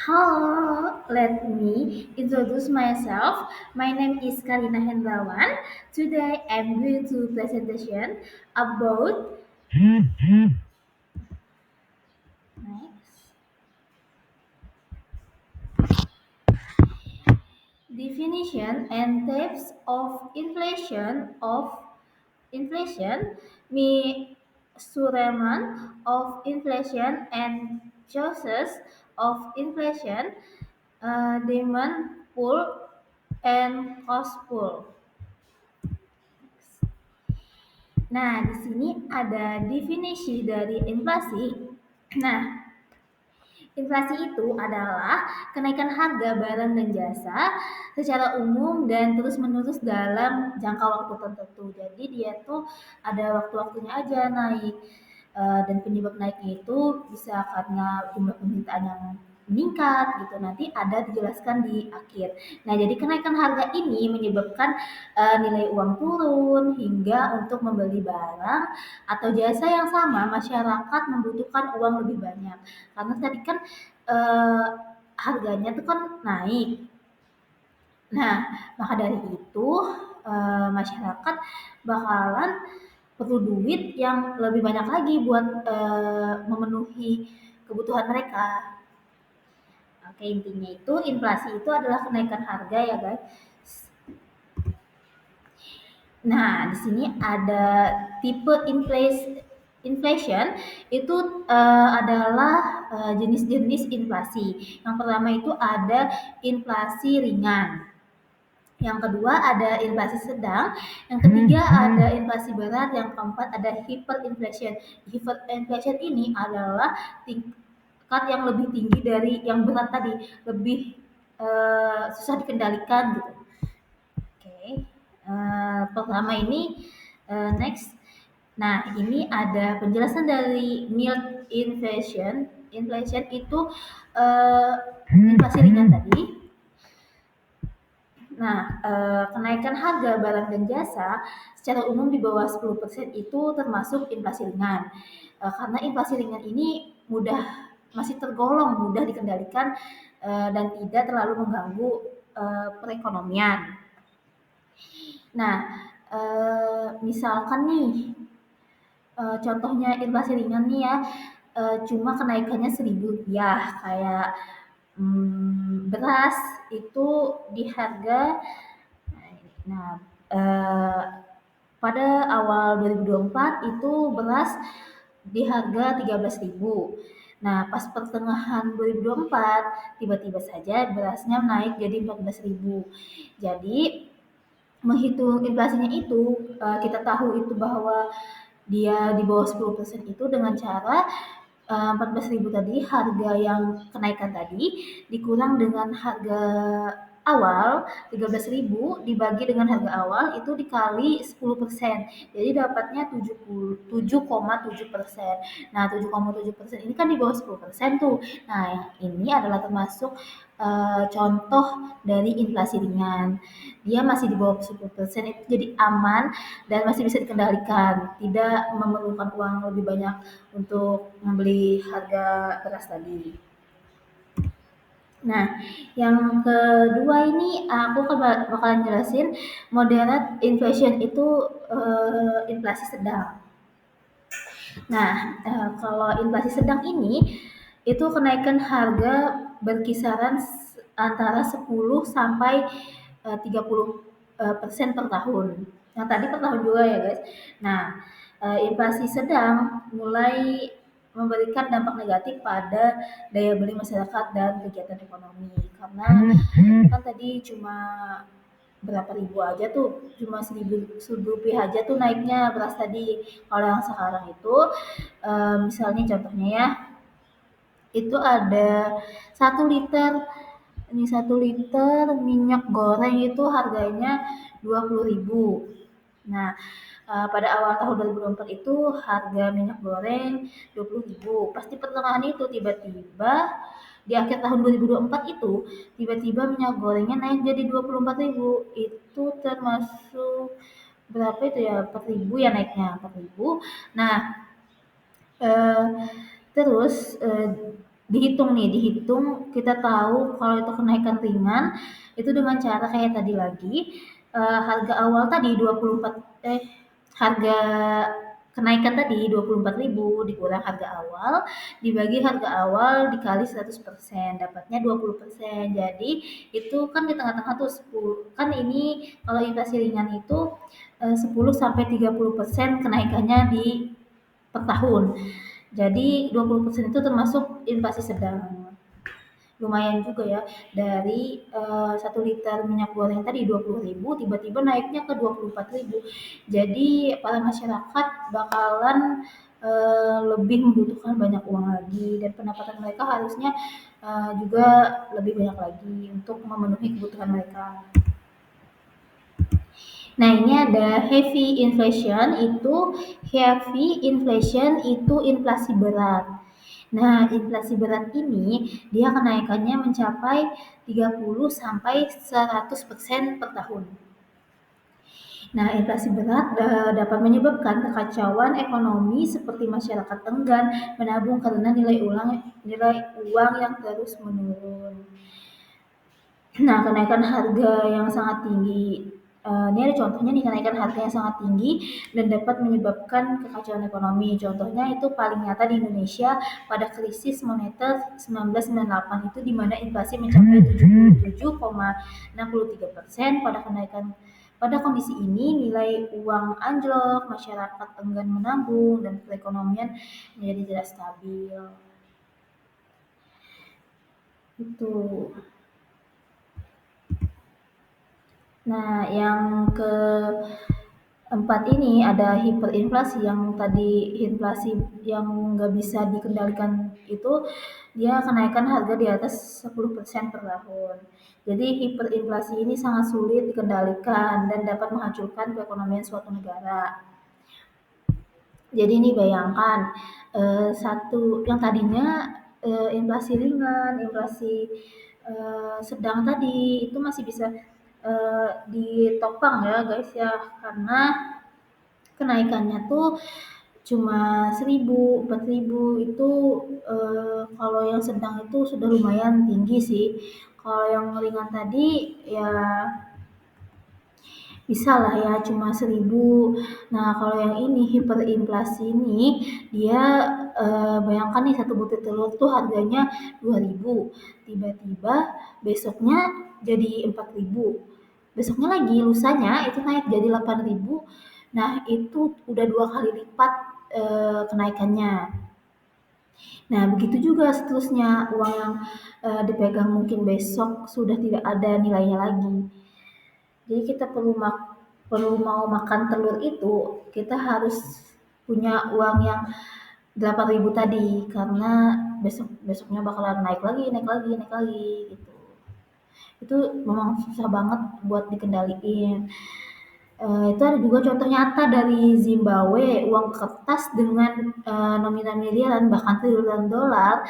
Hello, let me introduce myself. My name is Karina Hendrawan. Today I'm going to presentation about next, definition and types of inflation, measurement of inflation and causes of inflation, demand pull and cost pull. Nah, di sini ada definisi dari inflasi. Nah, inflasi itu adalah kenaikan harga barang dan jasa secara umum dan terus-menerus dalam jangka waktu tertentu. Jadi dia tuh ada waktu-waktunya aja naik. Dan penyebab naiknya itu bisa karena jumlah permintaan yang meningkat gitu. Nanti ada dijelaskan di akhir. Nah, jadi kenaikan harga ini menyebabkan nilai uang turun hingga untuk membeli barang atau jasa yang sama masyarakat membutuhkan uang lebih banyak. Karena tadi kan eee, harganya tuh kan naik. Nah, maka dari itu, masyarakat bakalan perlu duit yang lebih banyak lagi buat, memenuhi kebutuhan mereka. Oke, intinya itu inflasi itu adalah kenaikan harga ya, guys. Nah, di sini ada tipe inflation itu adalah jenis-jenis inflasi. Yang pertama itu ada inflasi ringan. Yang kedua ada inflasi sedang, yang ketiga ada inflasi berat, yang keempat ada hyperinflation. Hyperinflation ini adalah tingkat yang lebih tinggi dari yang berat tadi, lebih susah dikendalikan gitu. Oke, pertama ini next. Nah, ini ada penjelasan dari mild inflation. Inflation itu uh, inflasi ringan tadi. Nah, kenaikan harga barang dan jasa secara umum di bawah 10% itu termasuk inflasi ringan. Karena inflasi ringan ini masih tergolong mudah dikendalikan, dan tidak terlalu mengganggu, perekonomian. Nah, misalkan nih, contohnya inflasi ringan nih ya, cuma kenaikannya Rp1.000 kayak, beras itu di harga nah, pada awal 2024 itu beras di harga 13.000. Nah, pas pertengahan 2024 tiba-tiba saja berasnya naik jadi 14.000. Jadi menghitung inflasinya itu, kita tahu itu bahwa dia di bawah 10% itu dengan cara 14.000 tadi, harga yang kenaikan tadi dikurang dengan harga awal 13.000 dibagi dengan harga awal itu dikali 10%. Jadi dapatnya 7,7%. Nah, 7,7% ini kan di bawah 10% tuh. Nah, yang ini adalah termasuk contoh dari inflasi ringan. Dia masih di bawah 10% itu jadi aman dan masih bisa dikendalikan, tidak memerlukan uang lebih banyak untuk membeli harga beras tadi. Nah, yang kedua ini aku bakalan jelasin moderate inflation itu inflasi sedang. Nah, kalau inflasi sedang ini itu kenaikan harga berkisaran antara 10 sampai 30% per tahun. Yang tadi per tahun juga ya, guys. Nah, inflasi sedang mulai memberikan dampak negatif pada daya beli masyarakat dan kegiatan ekonomi. Karena kan tadi cuma berapa ribu aja tuh, cuma seribu rupiah aja tuh naiknya beras tadi. Kalau yang sekarang itu, misalnya contohnya ya, itu ada 1 liter, ini 1 liter minyak goreng itu harganya 20.000. Nah, pada awal tahun 2024 itu harga minyak goreng 20.000. Pas di pertengahan itu tiba-tiba di akhir tahun 2024 itu tiba-tiba minyak gorengnya naik jadi 24.000. Itu termasuk berapa itu ya? 4.000 ya naiknya, 4.000. Nah, terus dihitung kita tahu kalau itu kenaikan ringan itu dengan cara kayak tadi lagi, harga awal tadi 24 harga kenaikan tadi 24.000 dikurang harga awal, dibagi harga awal dikali 100%, dapatnya 20%. Jadi itu kan di tengah-tengah tuh 10, kan ini kalau inflasi ringan itu 10 sampai 30% kenaikannya di per tahun. Jadi 20% itu termasuk inflasi sedang. Lumayan juga ya, dari 1 liter minyak goreng tadi 20.000 tiba-tiba naiknya ke 24.000. Jadi para masyarakat bakalan lebih membutuhkan banyak uang lagi dan pendapatan mereka harusnya juga lebih banyak lagi untuk memenuhi kebutuhan mereka. Nah, ini ada heavy inflation itu inflasi berat. Nah, inflasi berat ini dia kenaikannya mencapai 30 sampai 100% per tahun. Nah, inflasi berat dapat menyebabkan kekacauan ekonomi seperti masyarakat enggan menabung karena nilai uang yang terus menurun. Nah, kenaikan harga yang sangat tinggi, ini ada contohnya nih, kenaikan harga yang sangat tinggi dan dapat menyebabkan kekacauan ekonomi. Contohnya itu paling nyata di Indonesia pada krisis moneter 1998 itu di mana inflasi mencapai 77,63%. Pada kondisi ini nilai uang anjlok, masyarakat enggan menabung dan perekonomian menjadi tidak stabil. Itu. Nah, yang keempat ini ada hiperinflasi. Yang tadi inflasi yang nggak bisa dikendalikan itu dia kenaikan harga di atas 10% per tahun. Jadi hiperinflasi ini sangat sulit dikendalikan dan dapat menghancurkan perekonomian suatu negara. Jadi ini bayangkan satu yang tadinya inflasi ringan, inflasi sedang tadi itu masih bisa ditopang ya guys ya, karena kenaikannya tuh cuma 1.000, 4.000 itu kalau yang sedang itu sudah lumayan tinggi sih. Kalau yang ringan tadi ya bisa lah ya cuma 1.000. Nah, kalau yang ini hiperinflasi ini dia bayangkan nih satu butir telur tuh harganya 2.000, tiba-tiba besoknya jadi 4.000, besoknya lagi lusanya itu naik jadi 8.000. Nah, itu udah 2 kali lipat kenaikannya. Nah, begitu juga seterusnya, uang yang dipegang mungkin besok sudah tidak ada nilainya lagi. Jadi kita perlu mau makan telur itu, kita harus punya uang yang 8.000 tadi, karena besoknya bakalan naik lagi gitu. Itu memang susah banget buat dikendaliin. Itu ada juga contoh nyata dari Zimbabwe, uang kertas dengan nominal miliaran bahkan triliunan dolar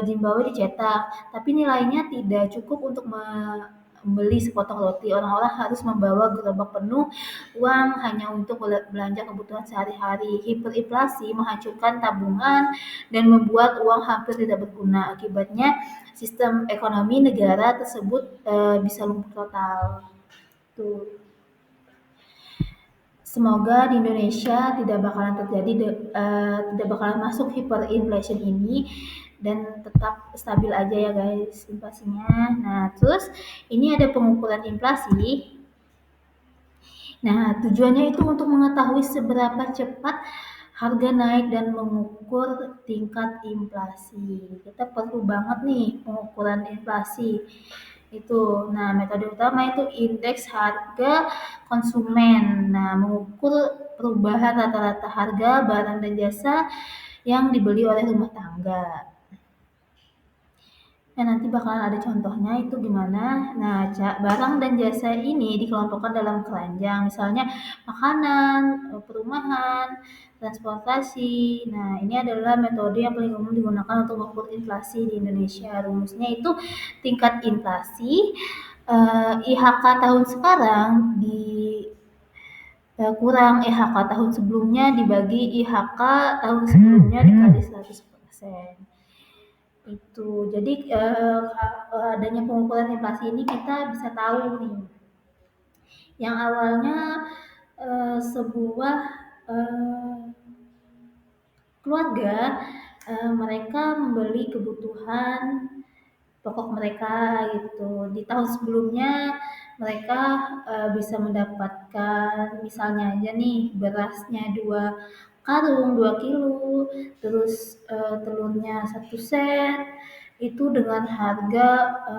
Zimbabwe dicetak, tapi nilainya tidak cukup untuk membeli sepotong roti. Orang-orang harus membawa gerobak penuh uang hanya untuk belanja kebutuhan sehari-hari. Hiperinflasi menghancurkan tabungan dan membuat uang hampir tidak berguna. Akibatnya sistem ekonomi negara tersebut bisa lumpuh total. Tuh. Semoga di Indonesia tidak bakalan masuk hyperinflation ini dan tetap stabil aja ya guys inflasinya. Nah, terus ini ada pengukuran inflasi. Nah, tujuannya itu untuk mengetahui seberapa cepat harga naik dan mengukur tingkat inflasi. Kita perlu banget nih pengukuran inflasi itu. Nah, metode utama itu indeks harga konsumen. Nah, mengukur perubahan rata-rata harga barang dan jasa yang dibeli oleh rumah tangga. Nah, nanti bakalan ada contohnya itu gimana. Nah, barang dan jasa ini dikelompokkan dalam keranjang, misalnya makanan, perumahan, transportasi. Nah, ini adalah metode yang paling umum digunakan untuk mengukur inflasi di Indonesia. Rumusnya itu tingkat inflasi IHK tahun sekarang kurang IHK tahun sebelumnya dibagi IHK tahun sebelumnya dikali 100%. Itu. Jadi, adanya pengukuran inflasi ini kita bisa tahu nih, yang awalnya, sebuah, eee, keluarga, mereka membeli kebutuhan pokok mereka gitu. Di tahun sebelumnya mereka, bisa mendapatkan misalnya aja nih berasnya 2 karung, 2 kilo, terus, telurnya 1 set, itu dengan harga,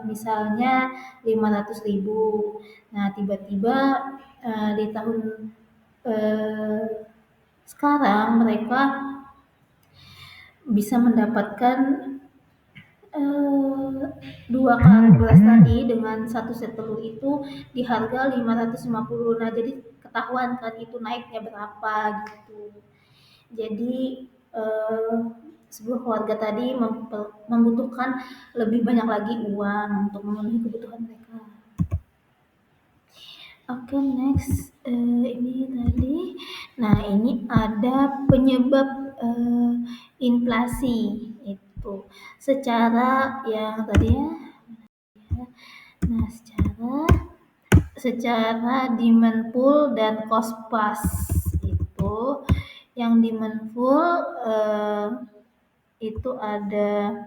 misalnya 500.000. Nah, tiba-tiba, di tahun, eee, sekarang mereka bisa mendapatkan, eee, 2 karung beras tadi dengan 1 set telur itu di harga 550. Nah, jadi ketahuan kan itu naiknya berapa gitu. Jadi, eee, sebuah keluarga tadi membutuhkan lebih banyak lagi uang untuk memenuhi kebutuhan mereka. Oke, next, ini tadi. Nah, ini ada penyebab, inflasi itu secara yang tadi ya. Nah, secara demand pool dan cost plus itu, yang demand pool, itu ada,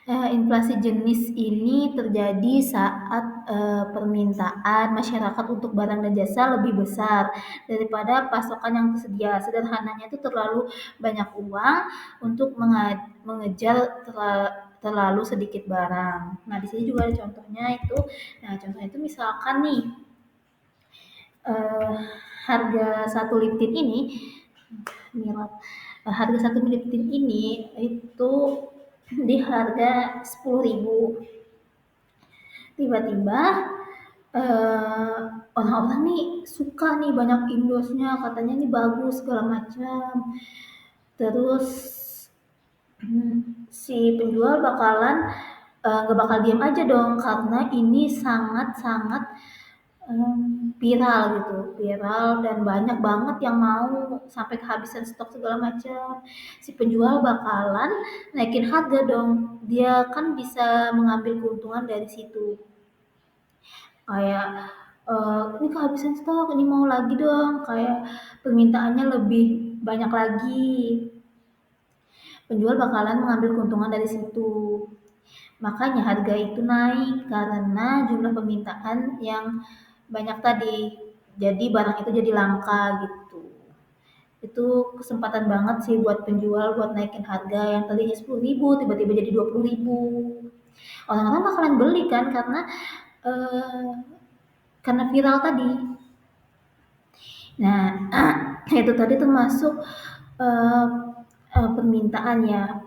inflasi jenis ini terjadi saat, permintaan masyarakat untuk barang dan jasa lebih besar daripada pasokan yang tersedia. Sederhananya itu terlalu banyak uang untuk mengejar terlalu sedikit barang. Nah, di sini juga ada contohnya itu. Nah, contohnya itu misalkan nih, eee, harga 1 liptin ini, harga 1 liptin ini itu di harga 10.000. Tiba-tiba, eee, orang-orang nih suka nih banyak endorse-nya, katanya ini bagus segala macam. Terus, si penjual bakalan, nggak bakal diam aja dong karena ini sangat-sangat, viral gitu, viral dan banyak banget yang mau sampai kehabisan stok segala macam. Si penjual bakalan naikin harga dong, dia kan bisa mengambil keuntungan dari situ. Kayak, "Ini kehabisan stok, ini mau lagi dong," kayak permintaannya lebih banyak lagi. Penjual bakalan mengambil keuntungan dari situ. Makanya harga itu naik karena jumlah permintaan yang banyak tadi. Jadi barang itu jadi langka gitu. Itu kesempatan banget sih buat penjual buat naikin harga yang tadinya 10.000 tiba-tiba jadi 20.000. Orang-orang bakalan beli kan eee, karena viral tadi. Nah, itu tadi termasuk, eee permintaan ya,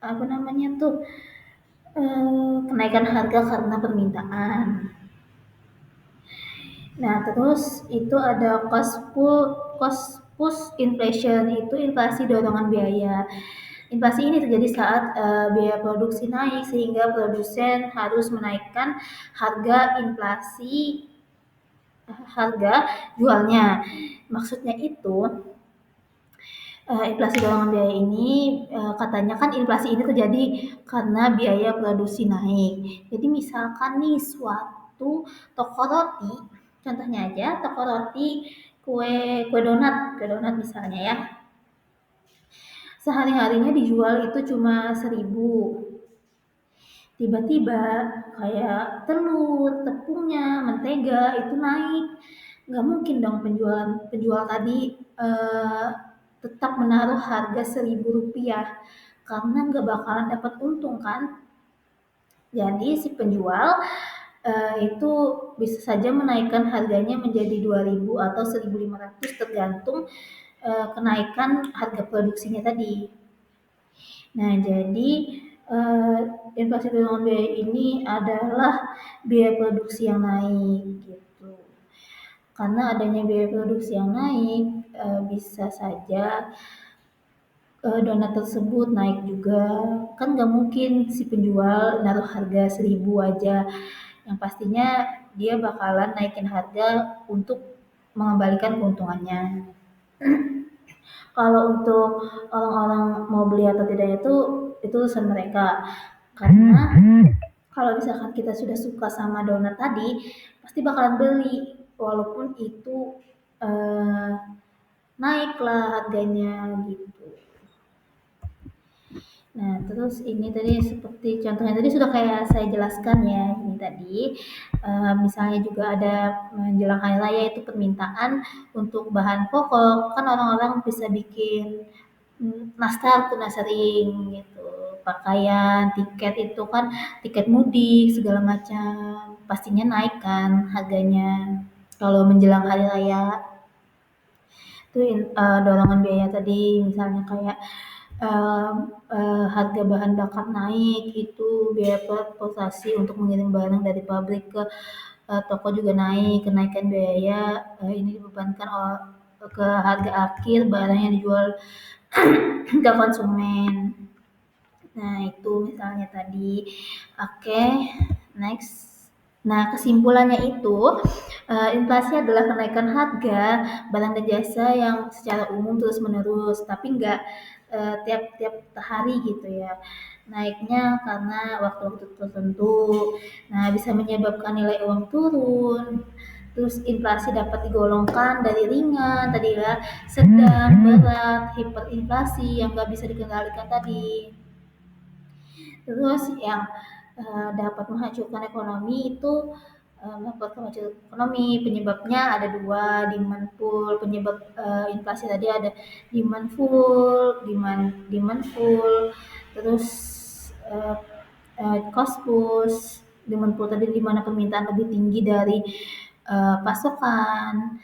apa namanya tuh, kenaikan harga karena permintaan. Nah, terus itu ada cost push inflation, itu inflasi dorongan biaya. Inflasi ini terjadi saat, biaya produksi naik sehingga produsen harus menaikkan harga jualnya. Maksudnya itu, inflasi dorongan biaya ini, katanya kan inflasi ini terjadi karena biaya produksi naik. Jadi misalkan nih suatu toko roti, contohnya aja toko roti kue kue donat misalnya ya, sehari-harinya dijual itu cuma 1.000. Tiba-tiba kayak telur, tepungnya, mentega itu naik. Nggak mungkin dong penjual tadi, tetap menaruh harga 1.000 rupiah karena nggak bakalan dapat untung kan. Jadi si penjual, itu bisa saja menaikkan harganya menjadi 2.000 atau 1.500 tergantung, kenaikan harga produksinya tadi. Nah, jadi, inflasi dorongan biaya ini adalah biaya produksi yang naik gitu. Karena adanya biaya produksi yang naik, bisa saja, donat tersebut naik juga. Kan nggak mungkin si penjual naruh harga 1.000 aja, yang pastinya dia bakalan naikin harga untuk mengembalikan keuntungannya. Kalau untuk orang-orang mau beli atau tidak itu itu urusan mereka. Karena kalau misalkan kita sudah suka sama donat tadi, pasti bakalan beli walaupun itu eh, naik lah harganya gitu. Nah, terus ini tadi seperti contohnya tadi sudah kayak saya jelaskan ya, ini tadi misalnya juga ada menjelang hari raya itu permintaan untuk bahan pokok, kan orang-orang bisa bikin nastar tuh sering gitu, pakaian, tiket itu kan, tiket mudik segala macam, pastinya naik kan harganya kalau menjelang hari raya. Itu dorongan biaya tadi misalnya kayak harga bahan bakar naik, itu biaya transportasi untuk mengirim barang dari pabrik ke toko juga naik, kenaikan biaya ini dibebankan ke harga akhir barang yang dijual ke konsumen. Nah, itu misalnya tadi. Oke, next. Nah, kesimpulannya itu, inflasi adalah kenaikan harga barang dan jasa yang secara umum terus-menerus, tapi nggak tiap-tiap hari gitu ya. Naiknya karena waktu-waktu tertentu. Nah, bisa menyebabkan nilai uang turun. Terus inflasi dapat digolongkan dari ringan tadi ya, sedang, berat, hiperinflasi yang nggak bisa dikendalikan tadi. Terus yang dapat menghancurkan ekonomi itu dapat menghancurkan ekonomi, penyebabnya ada dua, demand pull, penyebab inflasi tadi ada demand pull, terus uh, cost push. Demand pull tadi di mana permintaan lebih tinggi dari pasokan.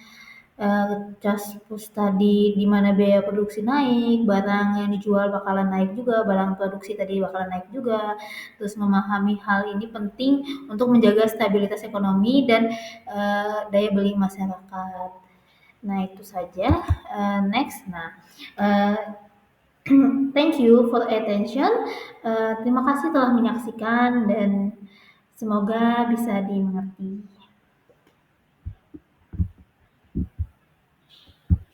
Just push tadi di mana biaya produksi naik, barang yang dijual bakalan naik juga, barang produksi tadi bakalan naik juga. Terus memahami hal ini penting untuk menjaga stabilitas ekonomi dan daya beli masyarakat. Nah, itu saja. Next. Nah, thank you for attention. Terima kasih telah menyaksikan dan semoga bisa dimengerti.